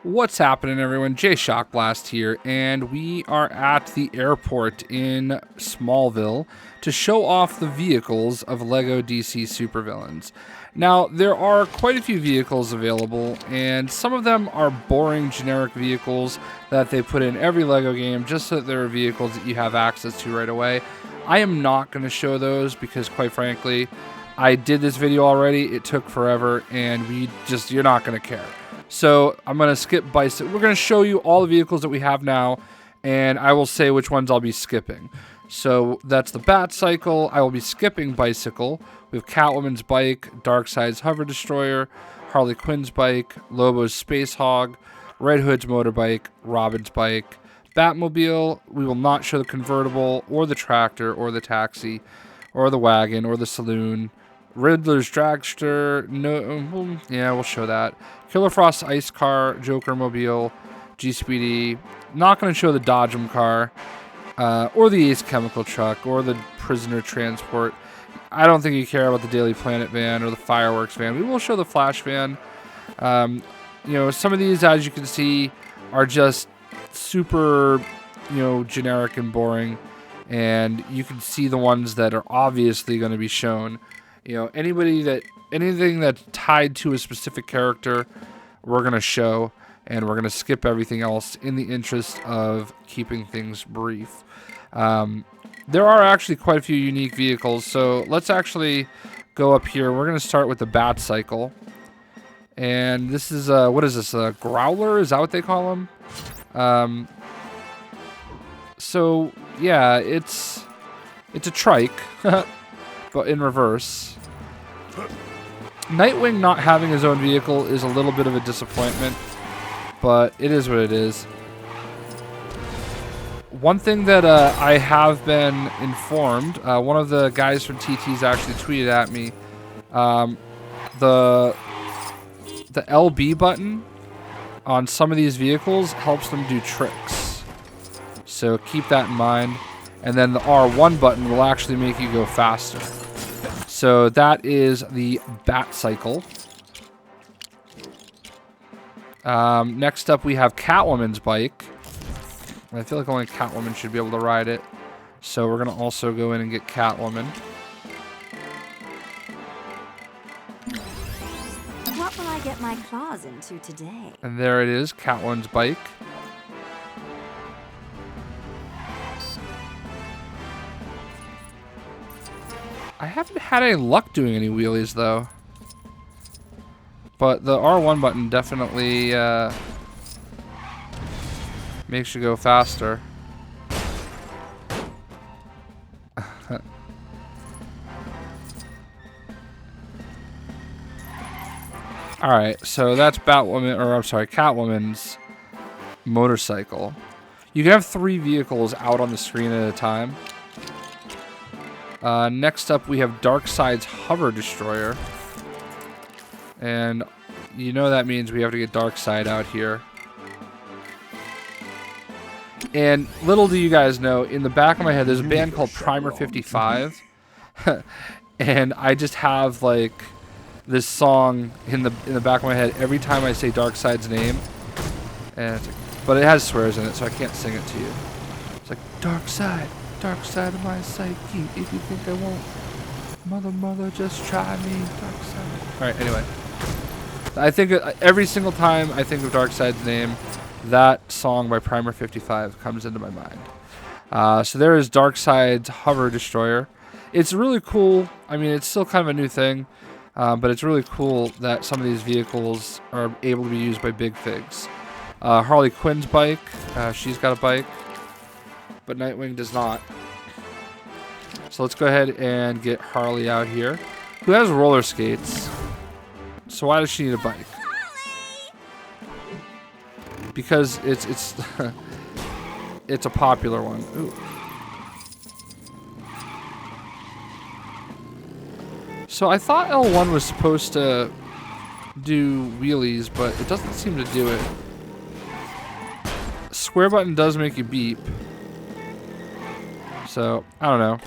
What's happening, everyone? JayShockblast here, and we are at the airport in Smallville to show off the vehicles of LEGO DC supervillains. Now, there are quite a few vehicles available, and some of them are boring generic vehicles that they put in every LEGO game just so that there are vehicles that you have access to right away. I am not going to show those because, quite frankly, I did this video already. It took forever, and you're not going to care. So I'm going to skip bicycle. We're going to show you all the vehicles that we have now, and I will say which ones I'll be skipping. So that's the Batcycle. I will be skipping bicycle. We have Catwoman's bike, Darkseid's hover destroyer, Harley Quinn's bike, Lobo's space hog, Red Hood's motorbike, Robin's bike, Batmobile. We will not show the convertible or the tractor or the taxi or the wagon or the saloon. Riddler's dragster, we'll show that. Killer Frost's ice car, Jokermobile, GSPD. Not going to show the Dodgem car, or the Ace chemical truck, or the prisoner transport. I don't think you care about the Daily Planet van or the fireworks van. We will show the Flash van. Some of these, as you can see, are just super, generic and boring. And you can see the ones that are obviously going to be shown. Anything that's tied to a specific character, we're going to show, and we're going to skip everything else in the interest of keeping things brief. There are actually quite a few unique vehicles, so let's actually go up here. We're going to start with the Batcycle. And this is, what is this, a Growler? Is that what they call them? So, yeah, it's a trike, but in reverse. Nightwing not having his own vehicle is a little bit of a disappointment, but it is what it is. One thing that I have been informed, one of the guys from TT's actually tweeted at me, the LB button on some of these vehicles helps them do tricks. So keep that in mind. And then the R1 button will actually make you go faster. So that is the Batcycle. Next up, we have Catwoman's bike. I feel like only Catwoman should be able to ride it. So we're going to also go in and get Catwoman. What will I get my claws into today? And there it is, Catwoman's bike. I haven't had any luck doing any wheelies, though. But the R1 button definitely makes you go faster. Alright, so that's Catwoman's motorcycle. You can have 3 vehicles out on the screen at a time. Next up, we have Darkseid's hover destroyer. And that means we have to get Darkseid out here. And little do you guys know, in the back of my head, there's a band called Primer 55. And I just have, like, this song in the back of my head every time I say Darkseid's name. And but it has swears in it, so I can't sing it to you. It's like, Darkseid. Dark side of my psyche, if you think I won't. Mother, just try me, Darkseid. Alright, anyway. I think every single time I think of Darkseid's name, that song by Primer 55 comes into my mind. So there is Darkseid's hover destroyer. It's really cool. I mean, it's still kind of a new thing, but it's really cool that some of these vehicles are able to be used by big figs. Harley Quinn's bike, she's got a bike. But Nightwing does not. So let's go ahead and get Harley out here, who has roller skates. So why does she need a bike? Because it's it's a popular one. Ooh. So I thought L1 was supposed to do wheelies, but it doesn't seem to do it. Square button does make you beep. So, I don't know.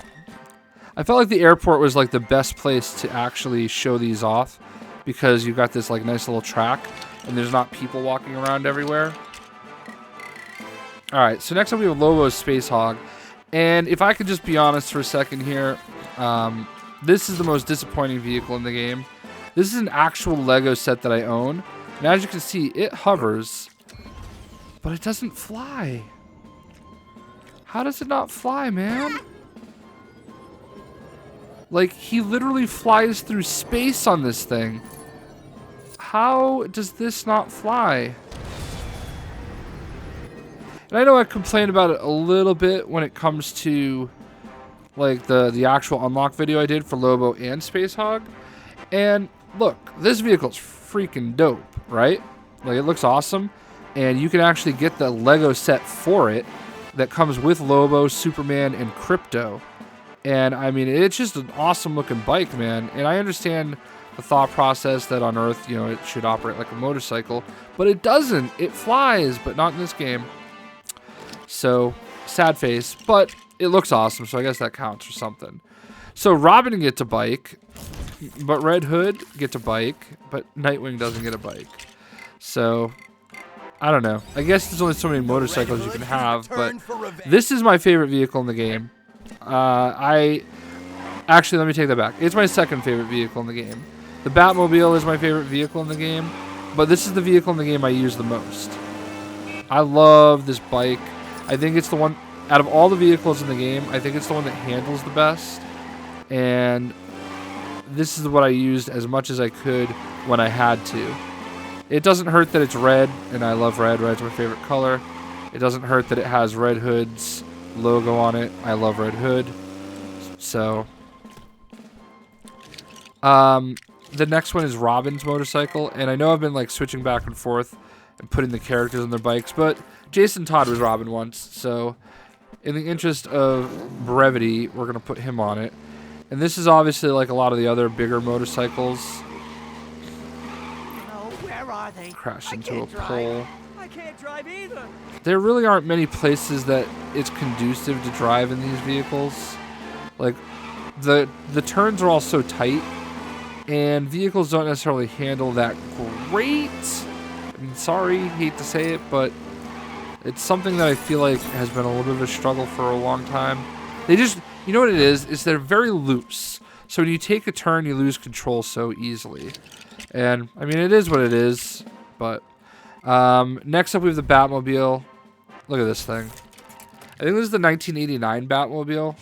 I felt like the airport was like the best place to actually show these off because you've got this like nice little track and there's not people walking around everywhere. Alright, so next up we have Lobo's Space Hog. And if I could just be honest for a second here, this is the most disappointing vehicle in the game. This is an actual Lego set that I own. And as you can see, it hovers, but it doesn't fly. How does it not fly, man? Like, he literally flies through space on this thing. How does this not fly? And I know I complained about it a little bit when it comes to, like, the actual unlock video I did for Lobo and Space Hog. And look, this vehicle's freaking dope, right? Like, it looks awesome. And you can actually get the Lego set for it that comes with Lobo, Superman, and Crypto. And, I mean, it's just an awesome looking bike, man. And I understand the thought process that on Earth, you know, it should operate like a motorcycle. But it doesn't. It flies, but not in this game. So, sad face. But it looks awesome, so I guess that counts for something. So, Robin gets a bike, but Red Hood gets a bike, but Nightwing doesn't get a bike. So, I don't know. I guess there's only so many motorcycles you can have, but this is my favorite vehicle in the game. Actually, let me take that back. It's my second favorite vehicle in the game. The Batmobile is my favorite vehicle in the game, but this is the vehicle in the game I use the most. I love this bike. I think it's the one, out of all the vehicles in the game, I think it's the one that handles the best. And this is what I used as much as I could when I had to. It doesn't hurt that it's red, and I love red. Red's my favorite color. It doesn't hurt that it has Red Hood's logo on it. I love Red Hood. So, the next one is Robin's motorcycle, and I know I've been like switching back and forth and putting the characters on their bikes, but Jason Todd was Robin once, so in the interest of brevity, we're gonna put him on it. And this is obviously like a lot of the other bigger motorcycles. Where are they? Crash into a pole. I can't drive either. There really aren't many places that it's conducive to drive in these vehicles. Like, the turns are all so tight, and vehicles don't necessarily handle that great. I mean, sorry, hate to say it, but it's something that I feel like has been a little bit of a struggle for a long time. They just, you know what it is they're very loose. So when you take a turn, you lose control so easily. And, I mean, it is what it is, but next up we have the Batmobile. Look at this thing. I think this is the 1989 Batmobile,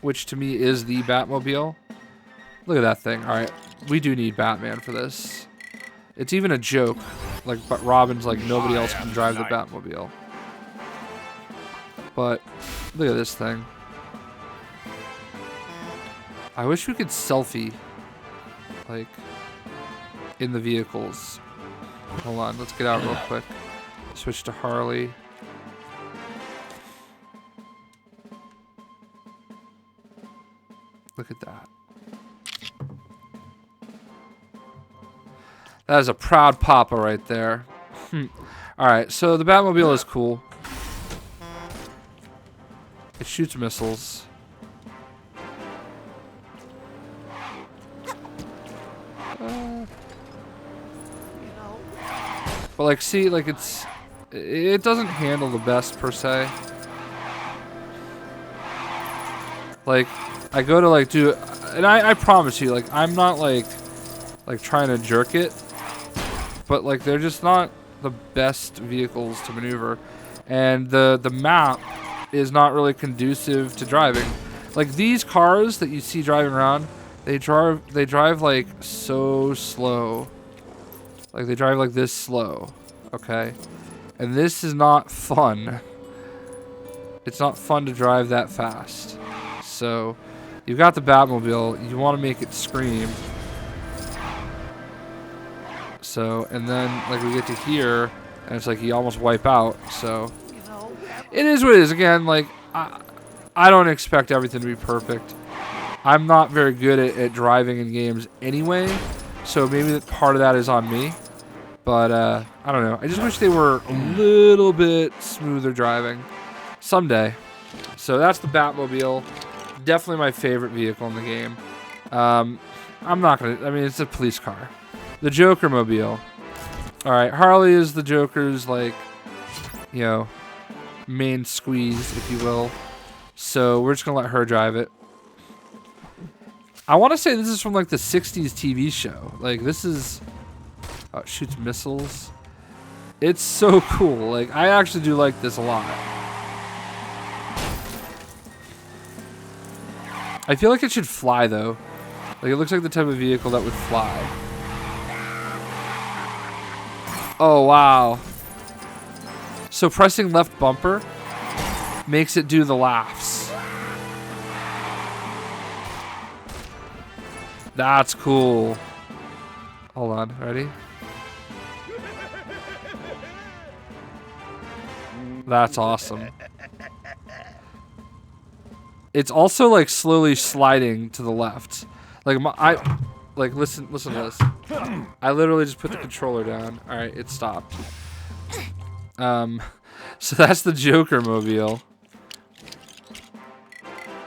which to me is the Batmobile. Look at that thing. Alright, we do need Batman for this. It's even a joke. Like, but Robin's like, nobody else can drive the Batmobile. But, look at this thing. I wish we could selfie, like, in the vehicles. Hold on, let's get out real quick. Switch to Harley. Look at that. That is a proud papa right there. Alright, so the Batmobile is cool. It shoots missiles. But like, see, like it doesn't handle the best per se. Like, I go to like do, and I promise you, like, I'm not like trying to jerk it, but like they're just not the best vehicles to maneuver, and the map is not really conducive to driving. Like, these cars that you see driving around, they drive like so slow. Like, they drive like this slow, okay? And this is not fun. It's not fun to drive that fast. So, you've got the Batmobile, you want to make it scream. So, and then, like, we get to here, and it's like you almost wipe out, so. It is what it is. Again, like, I don't expect everything to be perfect. I'm not very good at driving in games anyway, so maybe part of that is on me. But, I don't know. I just wish they were a little bit smoother driving. Someday. So that's the Batmobile. Definitely my favorite vehicle in the game. I'm not going to... I mean, it's a police car. The Jokermobile. All right, Harley is the Joker's, like, you know, main squeeze, if you will. So we're just gonna let her drive it. I want to say this is from like the 60s TV show. Like this is, oh, it shoots missiles. It's so cool. Like I actually do like this a lot. I feel like it should fly though. Like it looks like the type of vehicle that would fly. Oh wow. So pressing left bumper makes it do the laughs. That's cool. Hold on, ready? That's awesome. It's also like slowly sliding to the left. Like listen to this. I literally just put the controller down. All right, it stopped. So that's the Jokermobile.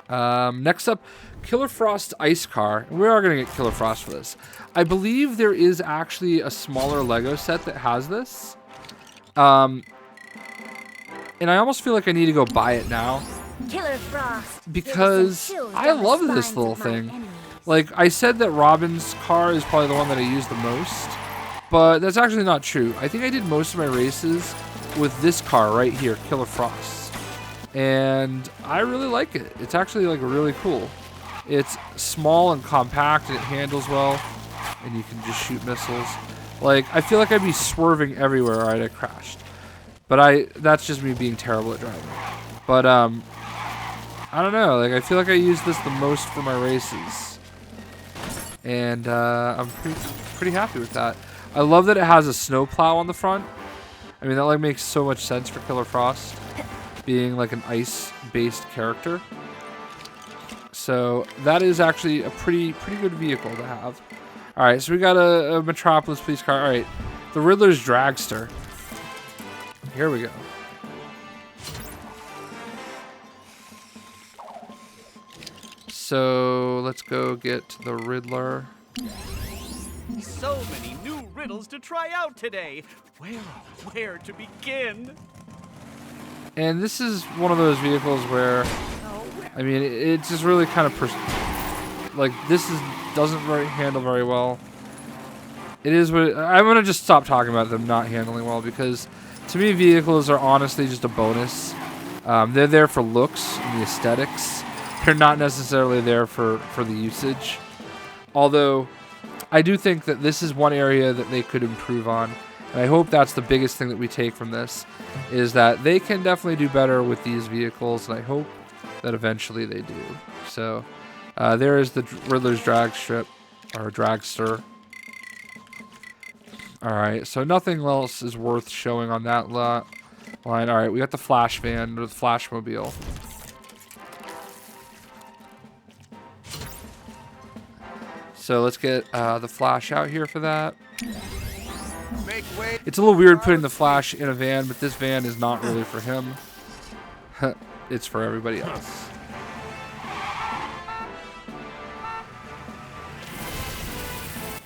Next up, Killer Frost's ice car. We are gonna get Killer Frost for this. I believe there is actually a smaller Lego set that has this. And I almost feel like I need to go buy it now. Killer Frost. Because I love this little thing. Like, I said that Robin's car is probably the one that I use the most. But that's actually not true. I think I did most of my races with this car right here, Killer Frost. And I really like it. It's actually, like, really cool. It's small and compact, and it handles well. And you can just shoot missiles. Like, I feel like I'd be swerving everywhere. Alright, I crashed. But that's just me being terrible at driving. But, I don't know. Like, I feel like I use this the most for my races. And, I'm pretty happy with that. I love that it has a snowplow on the front. I mean, that, like, makes so much sense for Killer Frost. Being, like, an ice-based character. So, that is actually a pretty good vehicle to have. Alright, so we got a Metropolis police car. Alright, the Riddler's dragster. Here we go. So let's go get the Riddler. So many new riddles to try out today. Where to begin? And this is one of those vehicles where, I mean, it's just really kind of like this doesn't handle very well. It is what I'm gonna just stop talking about them not handling well because to me vehicles are honestly just a bonus. They're there for looks and the aesthetics. They're not necessarily there for the usage. Although I do think that this is one area that they could improve on. And I hope that's the biggest thing that we take from this is that they can definitely do better with these vehicles. And I hope that eventually they do. So there is the Riddler's drag strip or dragster. All right, so nothing else is worth showing on that line. All right, we got the Flash van or the Flashmobile. So let's get the Flash out here for that. It's a little weird putting the Flash in a van, but this van is not really for him. It's for everybody else.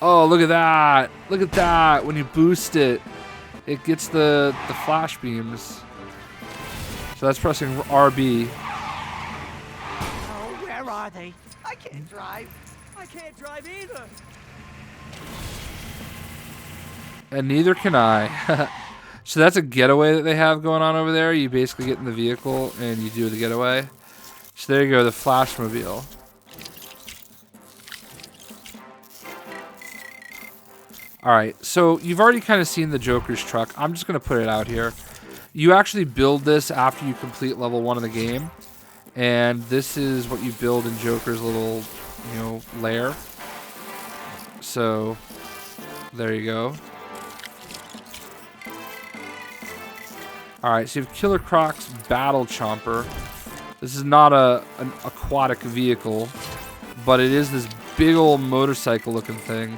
Oh, look at that. Look at that. When you boost it, it gets the flash beams. So that's pressing RB. Oh, where are they? I can't drive. I can't drive either. And neither can I. So that's a getaway that they have going on over there. You basically get in the vehicle and you do the getaway. So there you go, the Flashmobile. Alright, so you've already kind of seen the Joker's truck. I'm just going to put it out here. You actually build this after you complete level 1 of the game. And this is what you build in Joker's little, you know, lair. So, there you go. Alright, so you have Killer Croc's Battle Chomper. This is not an aquatic vehicle, but it is this big old motorcycle looking thing.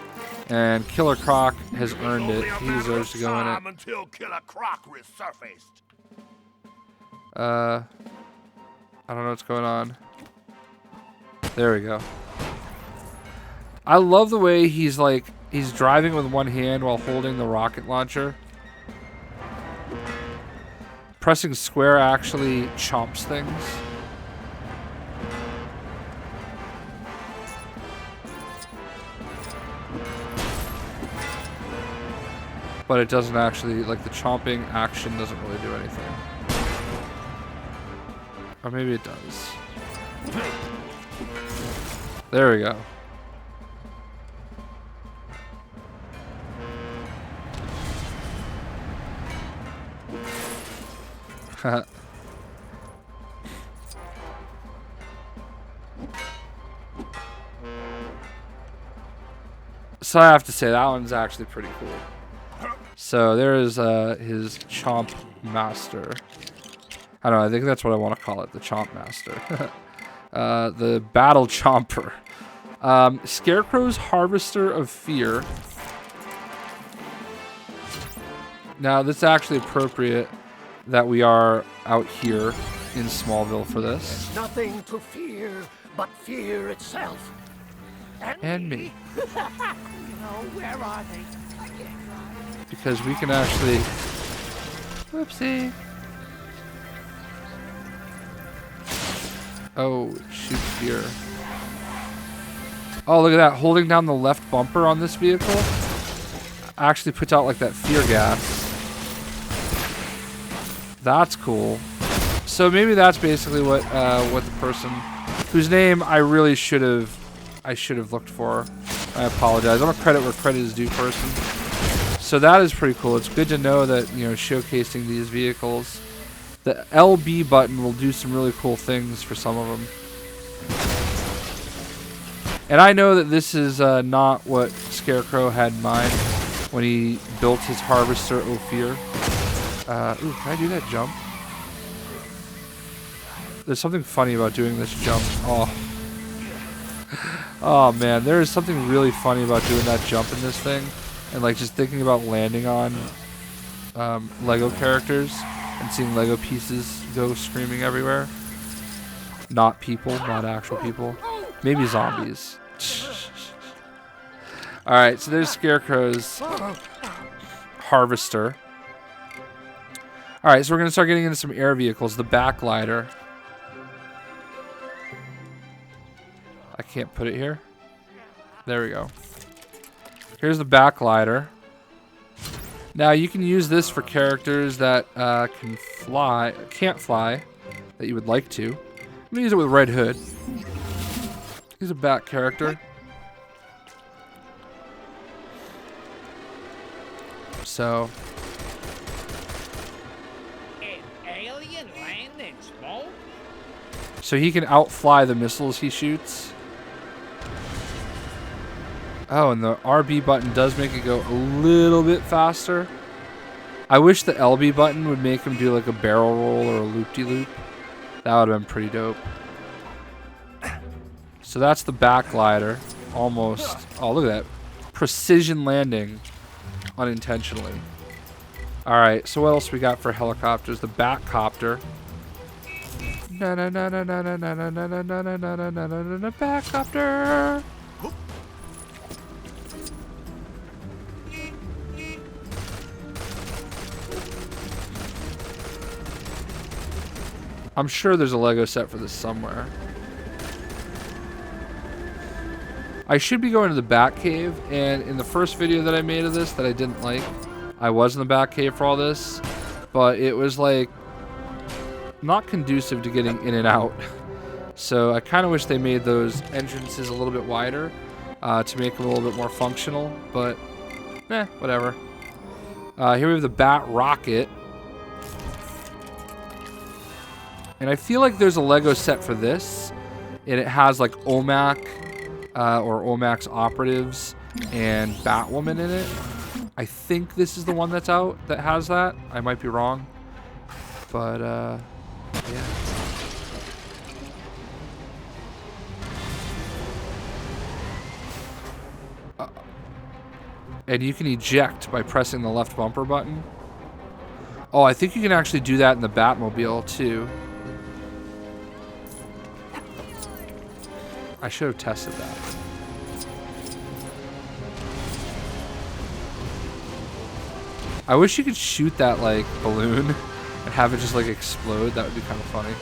And Killer Croc has earned it. He deserves to go in it. Until Killer Croc resurfaced. I don't know what's going on. There we go. I love the way he's like He's driving with one hand while holding the rocket launcher. Pressing square actually chomps things. But it doesn't actually, like the chomping action doesn't really do anything. Or maybe it does. There we go. So I have to say that one's actually pretty cool. So there's his Chomp Master. I don't know, I think that's what I want to call it, the Chomp Master. The Battle Chomper. Scarecrow's Harvester of Fear. Now, this is actually appropriate that we are out here in Smallville for this. There's nothing to fear but fear itself. And me. Where are they? Because we can actually... Whoopsie. Oh, it shoots fear. Oh, look at that. Holding down the left bumper on this vehicle actually puts out like that fear gas. That's cool. So maybe that's basically what the person whose name I really should have looked for. I apologize. I'm a credit where credit is due person. So that is pretty cool. It's good to know that, you know, showcasing these vehicles. The LB button will do some really cool things for some of them. And I know that this is not what Scarecrow had in mind when he built his Harvester of Fear. Ooh, can I do that jump? There's something funny about doing this jump. Oh. Oh man, there is something really funny about doing that jump in this thing. And like just thinking about landing on Lego characters and seeing Lego pieces go screaming everywhere. Not people, not actual people. Maybe zombies. Alright, so there's Scarecrow's Harvester. Alright, so we're going to start getting into some air vehicles. The Backglider. I can't put it here. There we go. Here's the Backglider. Now you can use this for characters that can't fly, that you would like to. I'm gonna use it with Red Hood. He's a bat character. So. An alien land in smoke? So he can outfly the missiles he shoots. Oh, and the RB button does make it go a little bit faster. I wish the LB button would make him do like a barrel roll or a loop-de-loop. That would have been pretty dope. So that's the Backglider. Almost. Oh, look at that. Precision landing. Unintentionally. Alright, so what else we got for helicopters? The Batcopter. Batcopter! I'm sure there's a Lego set for this somewhere. I should be going to the Batcave, and in the first video that I made of this that I didn't like, I was in the Batcave for all this, but it was like not conducive to getting in and out. So I kind of wish they made those entrances a little bit wider to make them a little bit more functional, but whatever. Here we have the Bat Rocket. And I feel like there's a Lego set for this, and it has like OMAC or OMAC's operatives and Batwoman in it. I think this is the one that's out that has that. I might be wrong, but yeah. And you can eject by pressing the left bumper button. Oh, I think you can actually do that in the Batmobile too. I should have tested that. I wish you could shoot that like balloon and have it just like explode. That would be kind of funny.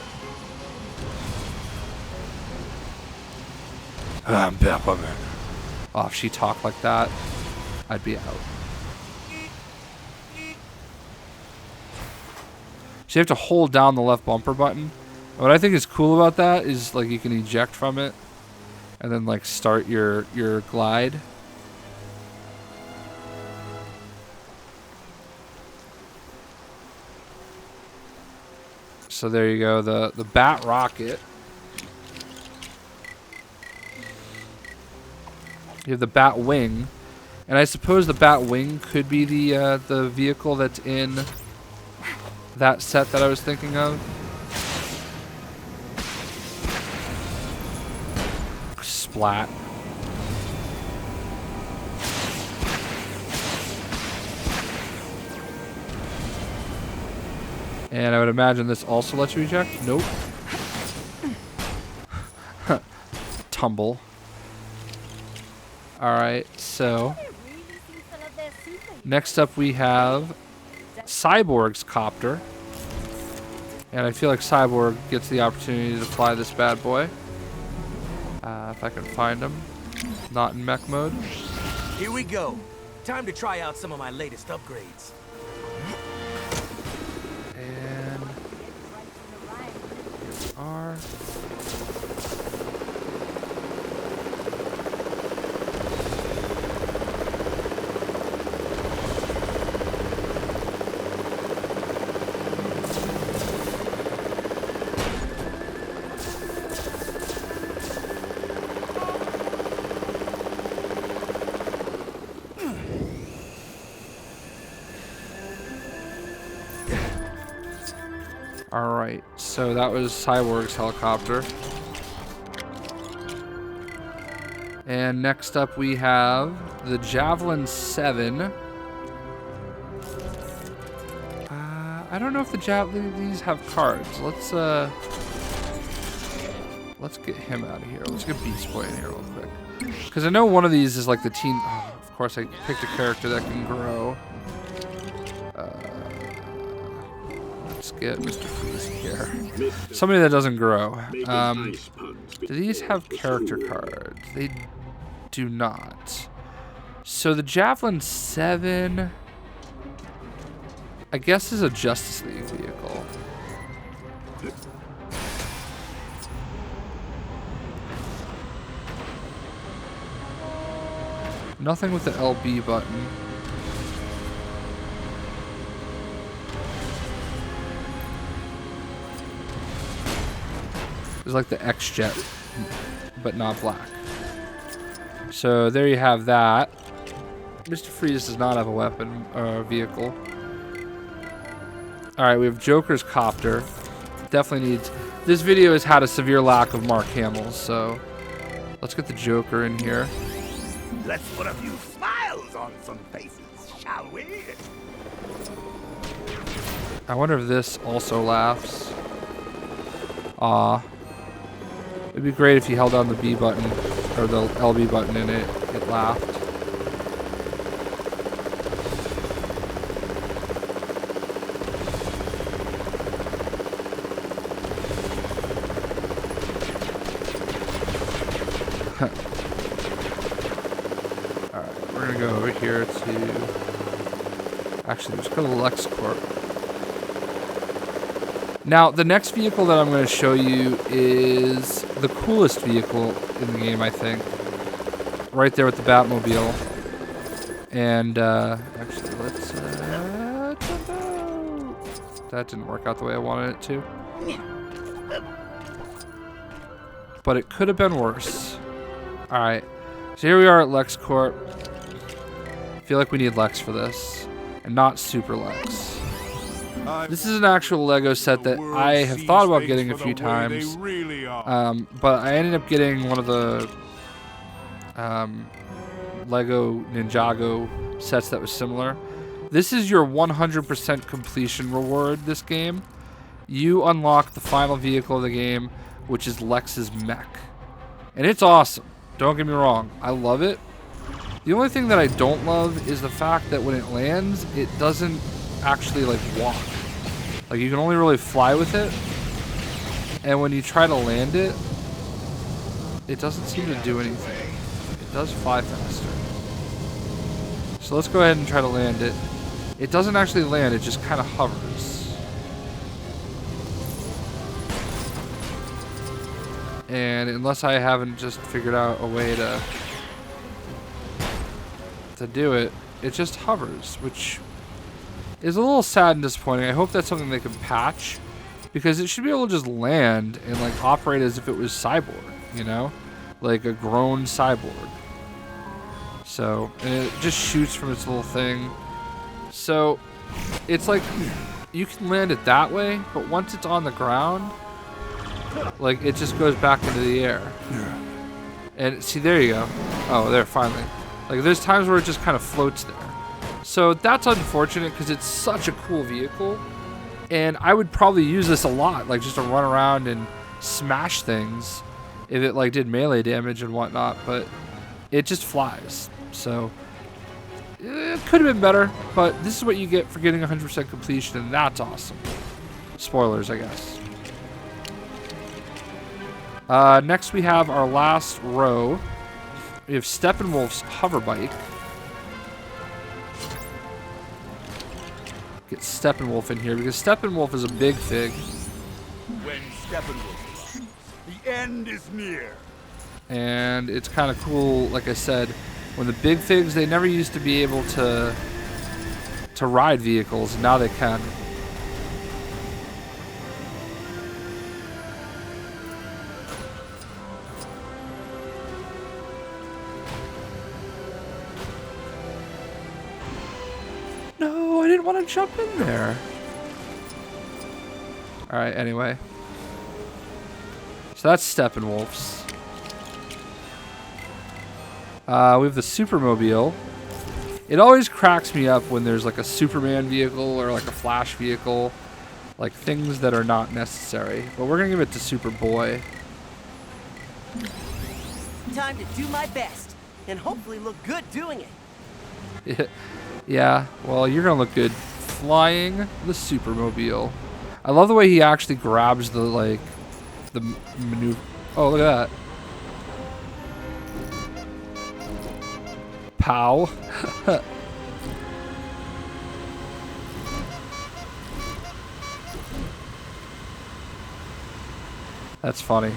I'm Batwoman. Oh, if she talked like that, I'd be out. So you have to hold down the left bumper button. What I think is cool about that is like you can eject from it and then like start your glide. So there you go, the Bat Rocket. You have the Batwing, and I suppose the Batwing could be the vehicle that's in that set that I was thinking of. Splat. And I would imagine this also lets you eject. Nope. Tumble. Alright, so next up we have Cyborg's copter. And I feel like Cyborg gets the opportunity to fly this bad boy. If I can find him. Not in mech mode. Here we go. Time to try out some of my latest upgrades. And R. Alright, so that was Cyborg's helicopter. And next up we have the Javelin 7. I don't know if these have cards. Let's get him out of here. Let's get Beast Boy in here real quick. Because I know one of these is like the teen... Oh, of course, I picked a character that can grow. Let's get Mr. Freeze here. Somebody that doesn't grow. Do these have character cards? They do not. So the Javelin 7, I guess, is a Justice League vehicle. Nothing with the LB button. It's like the X-Jet, but not black. So there you have that. Mr. Freeze does not have a weapon or vehicle. Alright, we have Joker's copter. Definitely needs... This video has had a severe lack of Mark Hamill's, so... Let's get the Joker in here. Let's put a few smiles on some faces, shall we? I wonder if this also laughs. Aw. It'd be great if you held down the B button, or the LB button, and it laughed. Alright, we're gonna go over here to... Actually, let's go to LexCorp. Now, the next vehicle that I'm going to show you is the coolest vehicle in the game, I think. Right there with the Batmobile. And, actually, let's, jump out. That didn't work out the way I wanted it to. But it could have been worse. Alright, so here we are at LexCorp. I feel like we need Lex for this. And not Super Lex. This is an actual Lego set that I have thought about getting a few times, but I ended up getting one of the Lego Ninjago sets that was similar. This is your 100% completion reward this game. You unlock the final vehicle of the game, which is Lex's Mech. And it's awesome. Don't get me wrong. I love it. The only thing that I don't love is the fact that when it lands, it doesn't actually like walk. Like you can only really fly with it. And when you try to land it, it doesn't seem to do anything. It does fly faster. So let's go ahead and try to land it. It doesn't actually land, it just kind of hovers. And unless I haven't just figured out a way to do it, it just hovers, which is a little sad and disappointing. I hope that's something they can patch, because it should be able to just land and like operate as if it was Cyborg, you know? Like a grown Cyborg. So, and it just shoots from its little thing. So, it's like, you can land it that way, but once it's on the ground, like, it just goes back into the air. And, see, there you go. Oh, there, finally. Like, there's times where it just kind of floats there. So, that's unfortunate, because it's such a cool vehicle. And I would probably use this a lot, like, just to run around and smash things if it, like, did melee damage and whatnot. But it just flies. So, it could have been better, but this is what you get for getting 100% completion, and that's awesome. Spoilers, I guess. Next we have our last row. We have Steppenwolf's hoverbike. Get Steppenwolf in here, because Steppenwolf is a big fig. When Steppenwolf is, the end is near. And it's kind of cool, like I said, when the big figs, they never used to be able to ride vehicles, and now they can. No, I didn't want to jump in there. Alright, anyway. So that's Steppenwolf's. We have the Supermobile. It always cracks me up when there's like a Superman vehicle or like a Flash vehicle. Like things that are not necessary. But we're going to give it to Superboy. Time to do my best, and hopefully look good doing it. Yeah, well, you're going to look good flying the Supermobile. I love the way he actually grabs the, like, the maneuver. Oh, look at that. Pow. That's funny.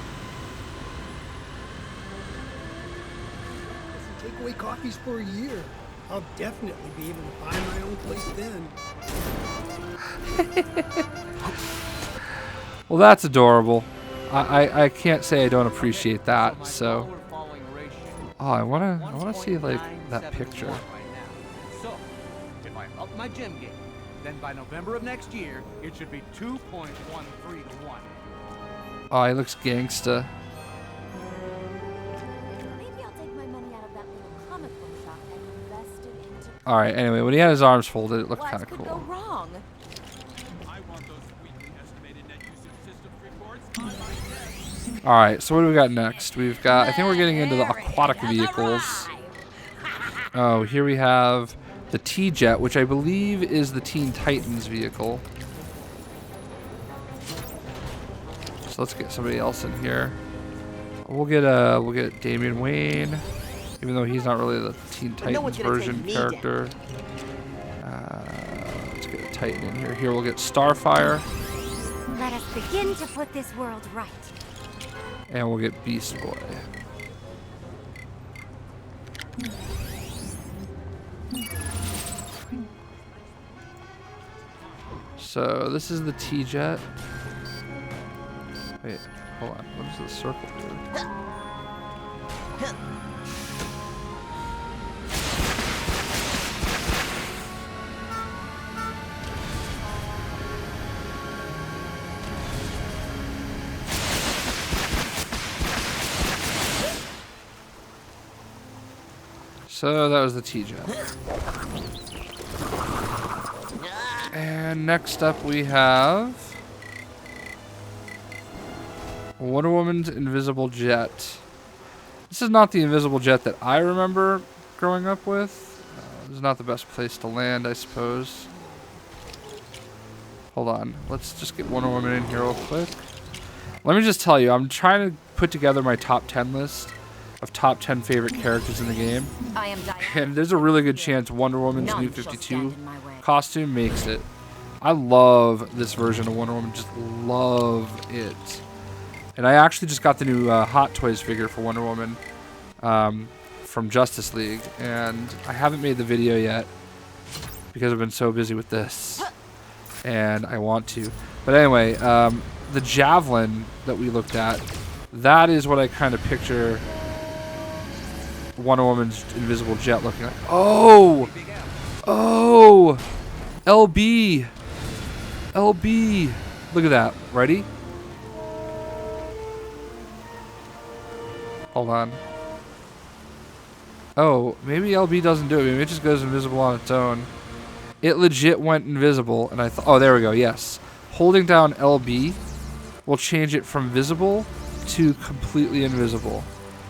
Takeaway coffees for a year. I'll definitely be able to buy my own place then. Well, that's adorable. I can't say I don't appreciate that. So, oh, I wanna see like that picture. So, if I up my gym game, then by November of next year, it should be 2.13 to 1. Oh, he looks gangsta. Maybe I'll take my money out of that little comic book shop and invest it into... All right. Anyway, when he had his arms folded, it looked kind of What could cool. go wrong? All right. So what do we got next? We've got. I think we're getting into the aquatic vehicles. Oh, here we have the T-Jet, which I believe is the Teen Titans vehicle. So let's get somebody else in here. We'll get Damian Wayne, even though he's not really the Teen Titans version character. Let's get a Titan in here. Here we'll get Starfire. Let us begin to put this world right. And we'll get Beast Boy. So this is the T-Jet. Wait, hold on. What does the circle do? So that was the T-Jet. And next up we have Wonder Woman's invisible jet. This is not the invisible jet that I remember growing up with. This is not the best place to land, I suppose. Hold on. Let's just get Wonder Woman in here real quick. Let me just tell you, I'm trying to put together my top 10 list of top 10 favorite characters in the game. I am Diana. And there's a really good chance Wonder Woman's None new shall 52 stand in my way. costume makes it. I love this version of Wonder Woman. Just love it. And I actually just got the new Hot Toys figure for Wonder Woman from Justice League. And I haven't made the video yet because I've been so busy with this. And I want to. But anyway, the Javelin that we looked at, that is what I kind of picture Wonder Woman's invisible jet looking like. Oh! Oh! LB! LB! Look at that. Ready? Hold on. Oh, maybe LB doesn't do it. Maybe it just goes invisible on its own. It legit went invisible, and I thought, oh, there we go, yes. Holding down LB will change it from visible to completely invisible.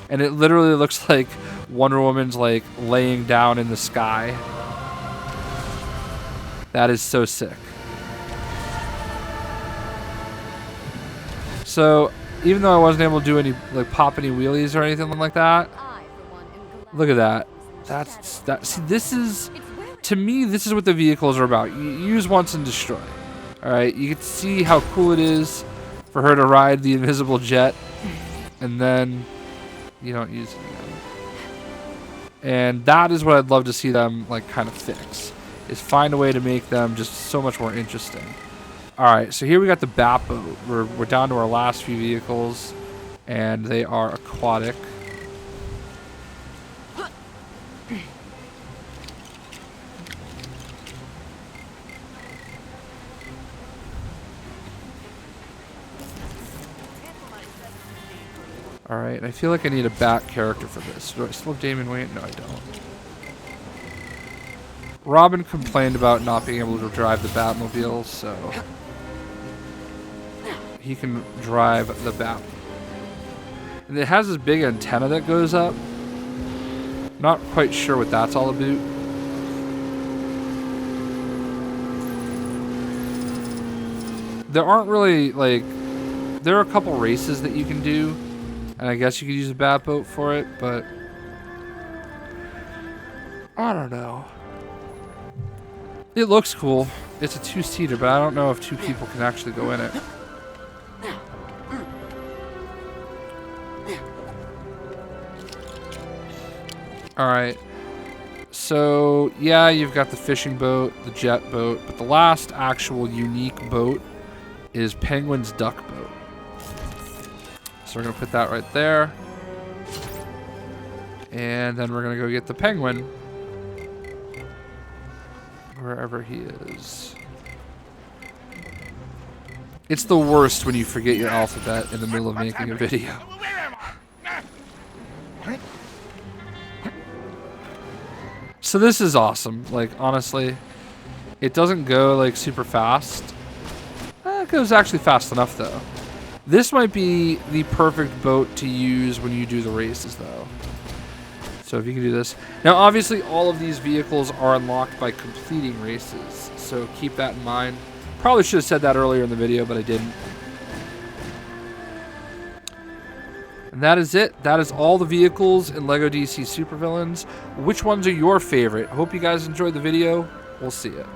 And it literally looks like Wonder Woman's like laying down in the sky. That is so sick. So, even though I wasn't able to do any, like, pop any wheelies or anything like that, I, for one, am glad look at that. Shadow That. See, this is, It's where to me, this is what the vehicles are about. You use once and destroy. Alright, you can see how cool it is for her to ride the invisible jet, and then you don't use it again. And that is what I'd love to see them, like, kind of fix, is find a way to make them just so much more interesting. Alright, so here we got the Batboat. We're down to our last few vehicles, and they are aquatic. Alright, I feel like I need a Bat character for this. Do I still have Damian Wayne? No, I don't. Robin complained about not being able to drive the Batmobile, so he can drive the Bat. And it has this big antenna that goes up. Not quite sure what that's all about. There aren't really, like, there are a couple races that you can do, and I guess you could use a Batboat for it, but I don't know. It looks cool. It's a two-seater, but I don't know if two people can actually go in it. Alright. So, yeah, you've got the fishing boat, the jet boat, but the last actual unique boat is Penguin's duck boat. So we're going to put that right there. And then we're going to go get the Penguin. Wherever he is. It's the worst when you forget your alphabet in the middle of making a video. So this is awesome. Like, honestly, it doesn't go like super fast. It goes actually fast enough though. This might be the perfect boat to use when you do the races though. So if you can do this. Now obviously all of these vehicles are unlocked by completing races. So keep that in mind. Probably should have said that earlier in the video, but I didn't. And that is it. That is all the vehicles in LEGO DC Supervillains. Which ones are your favorite? I hope you guys enjoyed the video. We'll see you.